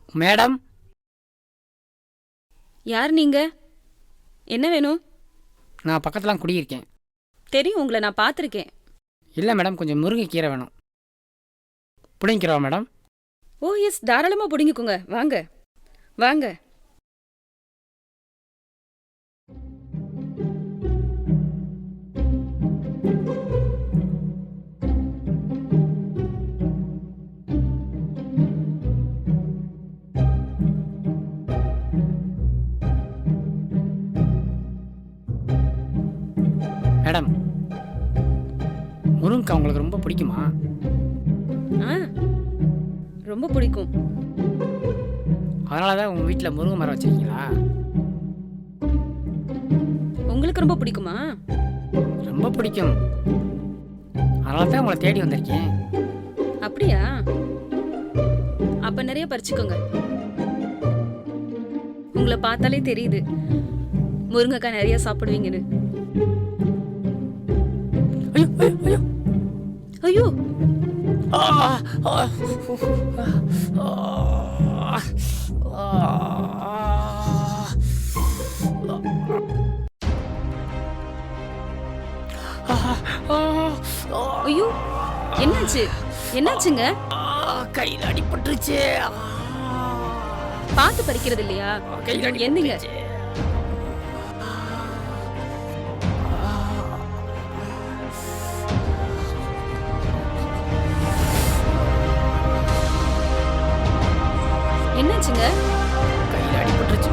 Madam, யார் நீங்க? என்ன வேணும்? நான் பக்கத்துலாம் குடியிருக்கேன். தெரியும், உங்களை நான் பார்த்துருக்கேன். இல்லை மேடம், கொஞ்சம் முருங்கைக்கீரை வேணும். பிடிங்கிறவா மேடம்? ஓ எஸ், தாராளமாக பிடிங்கிக்கோங்க. வாங்க வாங்க. மேடம், முருங்கை உங்களுக்கு ரொம்ப பிடிக்குமா? ஆ, ரொம்ப பிடிக்கும். அதனால தான் உங்கள் வீட்டில் முருங்கை மரம் வச்சுருக்கீங்களா? உங்களுக்கு ரொம்ப பிடிக்குமா? ரொம்ப பிடிக்கும். அதனால தான் உங்களை தேடி வந்திருக்கேன். அப்படியா? அப்ப நிறைய பறிச்சுக்கோங்க. உங்களை பார்த்தாலே தெரியுது முருங்கைக்காய் நிறைய சாப்பிடுவீங்கன்னு. ஐயோ ஐயோ ஐயோ! ஐயோ, ஆ, ஆ, ஐயோ, என்னாச்சு? என்னாச்சுங்க? கையில் அடிபட்டுருச்சு. பார்த்து பறிக்கிறது இல்லையா? கையில் என்னங்க? அடிபட்டுருச்சு. என்னாச்சுங்க? கையில் அடிபட்டுருச்சு.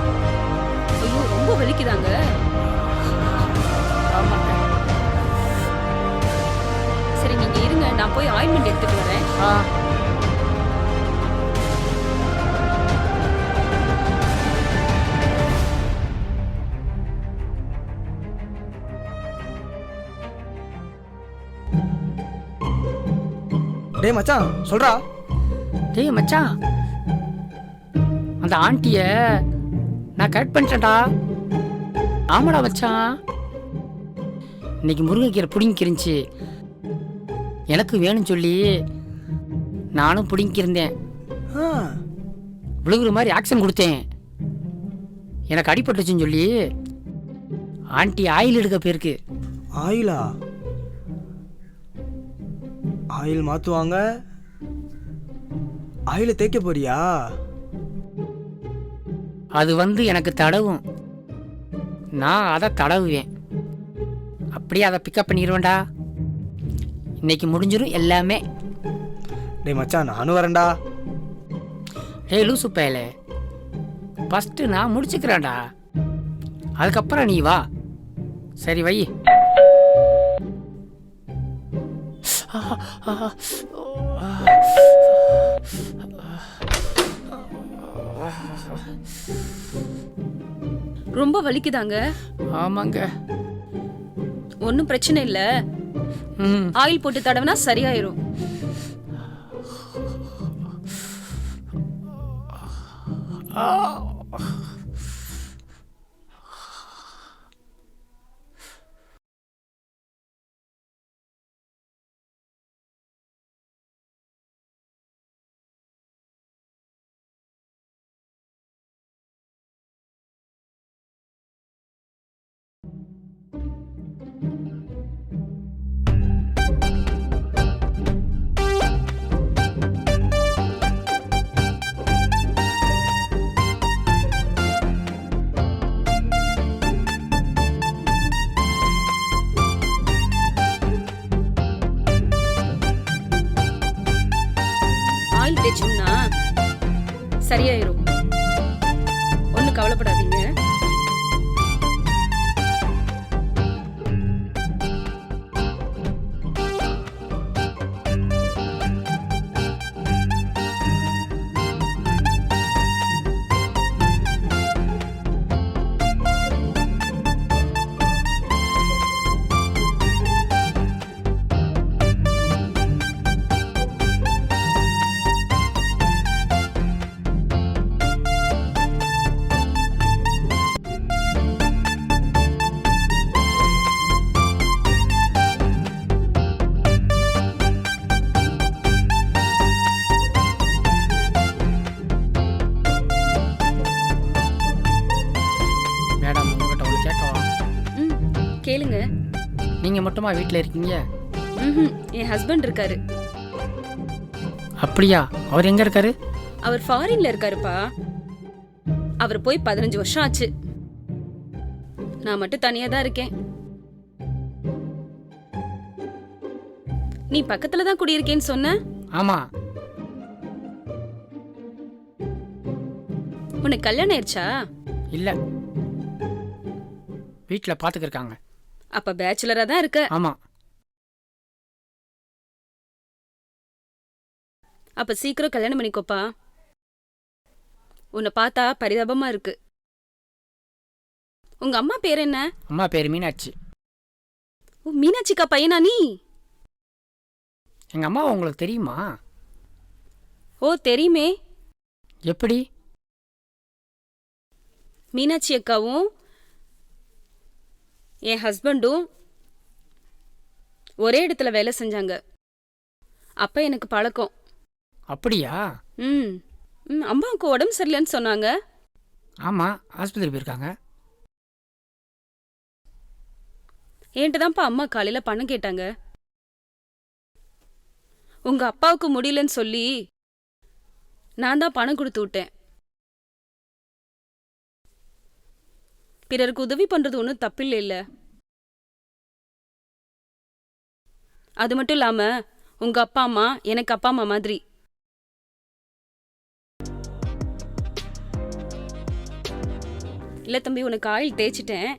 ஐயோ, ரொம்ப வலிக்குதாங்க. ஆமாங்க. சரி, நீங்க இருங்க, நான் போய் ஆயின்மெண்ட் எடுத்துட்டு வரேன். ஆ, டேய் மச்சான், சொல்றா. டேய் மச்சான், அந்த ஆண்டியை நான் கரெக்ட் பண்ணிட்டேன்டா. ஆமாடா மச்சான், இன்னைக்கு முருங்கைக்கீரை பிடிங்கிருந்துச்சு. எனக்கு வேணும்னு சொல்லி நானும் பிடிங்கிருந்தேன். ஆ, விழுகுற மாதிரி ஆக்ஷன் கொடுத்தேன். எனக்கு அடிபட்டுச்சுன்னு சொல்லி ஆண்டி ஆயில் எடுக்க போயிருக்கு. ஆயிலா? ஆயில் மாத்துவாங்க, ஆயில தேய்க்க போறியா? அது வந்து எனக்கு தடவும், நான் அதை தடவுவேன். அப்படியே அதை பிக்கப் பண்ணிடுவேன்டா. இன்னைக்கு முடிஞ்சிடும் எல்லாமே. டேய் மச்சான், நானும் வரேன்டா. டேய் லூசு பயலே, ஃபஸ்ட்டு நான் முடிச்சுக்கிறேன்டா, அதுக்கப்புறம் நீ வா. சரி வை. ரொம்ப வலிக்குதாங்க? ஆமாங்க. ஒன்றும் பிரச்சனை இல்ல. ம், ஆயில் போட்டு தடவினா சரியாயிரும். ஆயில் தேய்ச்சோம்னா சரியாயிரும். ஒன்றும் கவலைப்படாதீங்க. நீங்கள் மட்டுமா வீட்டில் இருக்கீங்க? ம், என் ஹஸ்பண்ட் இருக்காரு. அப்படியா? அவர் எங்கே இருக்காரு? அவர் ஃபாரின்ல இருக்காருப்பா. அவர் போய் 15 வருஷம் ஆச்சு. நான் மட்டும் தனியா தான் இருக்கேன். நீ பக்கத்துல தான் குடியிருக்கேன்னு சொன்ன. ஆமாம். உனக்கு கல்யாணம் ஆயிடுச்சா? இல்லை, வீட்டில் பார்த்துக்கிருக்காங்க. அப்ப பேச்சுலரா தான் இருக்க. ஆமாம். அப்ப சீக்கிரம் கல்யாணம் பண்ணிக்கோப்பா. உன்னை பார்த்தா பரிதாபமா இருக்கு. உங்க அம்மா பேர் என்ன? அம்மா பேர் மீனாட்சி. ஓ, மீனாட்சிக்கா பையனா நீ? எங்கள் அம்மாவை உங்களுக்கு தெரியுமா? ஓ, தெரியுமே. எப்படி? மீனாட்சி அக்காவும் என் ஹஸ்பண்டும் ஒரே இடத்துல வேலை செஞ்சாங்க. அப்ப எனக்கு பழக்கம். அப்படியா? ம் ம், அம்மாவுக்கு உடம்பு சரியில்லைன்னு சொன்னாங்க. ஆமாம், ஆஸ்பத்திரி போயிருக்காங்க. என்கிட்ட தான்ப்பா அம்மா காலையில பணம் கேட்டாங்க. உங்க அப்பாவுக்கு முடியலன்னு சொல்லி நான் தான் பணம் கொடுத்து விட்டேன். பிறருக்கு உதவி பண்றது ஒன்றும் தப்பில்லை இல்ல. அது மட்டும் இல்லாம உங்க அப்பா அம்மா எனக்கு அப்பா அம்மா மாதிரி. இல்ல தம்பி, உனக்கு ஆயில் தேய்ச்சிட்டேன்.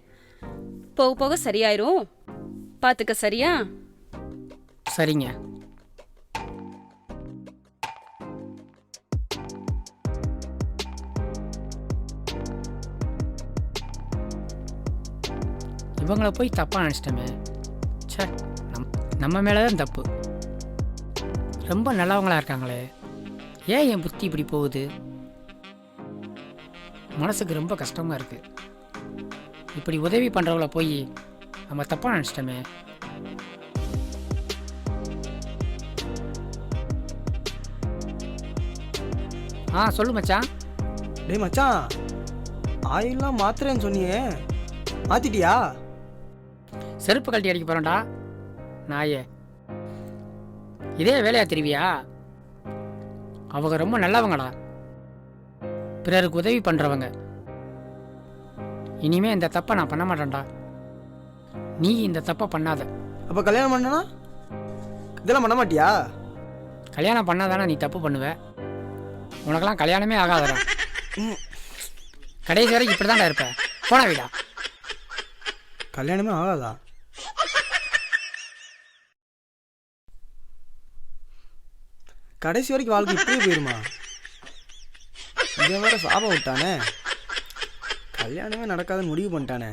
போக போக சரியாயிரும். பாத்துக்க, சரியா? சரிங்க. இவங்கள போய் தப்பாக நினச்சிட்டோமே. சே, நம்ம மேலே தான் தப்பு. ரொம்ப நல்லவங்களா இருக்காங்களே, ஏன் என் புத்தி இப்படி போகுது? மனசுக்கு ரொம்ப கஷ்டமாக இருக்குது. இப்படி உதவி பண்ணுறவங்கள போய் நம்ம தப்பாக நினச்சிட்டோமே. சொல்லு மச்சான். டேய் மச்சான், ஆயில்லாம் மாத்திரேன்னு சொன்னியே, மாத்திட்டியா? செருப்பு கழட்டி அடிக்க போகிறேன்டா நாயே. இதே வேலையா தெரிவியா? அவங்க ரொம்ப நல்லவங்கடா, பிறருக்கு உதவி பண்ணுறவங்க. இனிமே இந்த தப்பை நான் பண்ண மாட்டேன்டா. நீ இந்த தப்பை பண்ணாத. அப்போ கல்யாணம் பண்ணனா இதெல்லாம் பண்ண மாட்டியா? கல்யாணம் பண்ணாதானே நீ தப்பு பண்ணுவ. உனக்கெல்லாம் கல்யாணமே ஆகாதடா. கடைசி வரைக்கும் இப்படி தான்டா இருப்ப. போன வீடா. கல்யாணமே ஆகாதா? கடைசி வரைக்கும் வாழ்க்கை இப்படியே போயிருமா? இதை வேற சாபம் விட்டானே, கல்யாணமே நடக்காதுன்னு முடிவு பண்ணிட்டானே.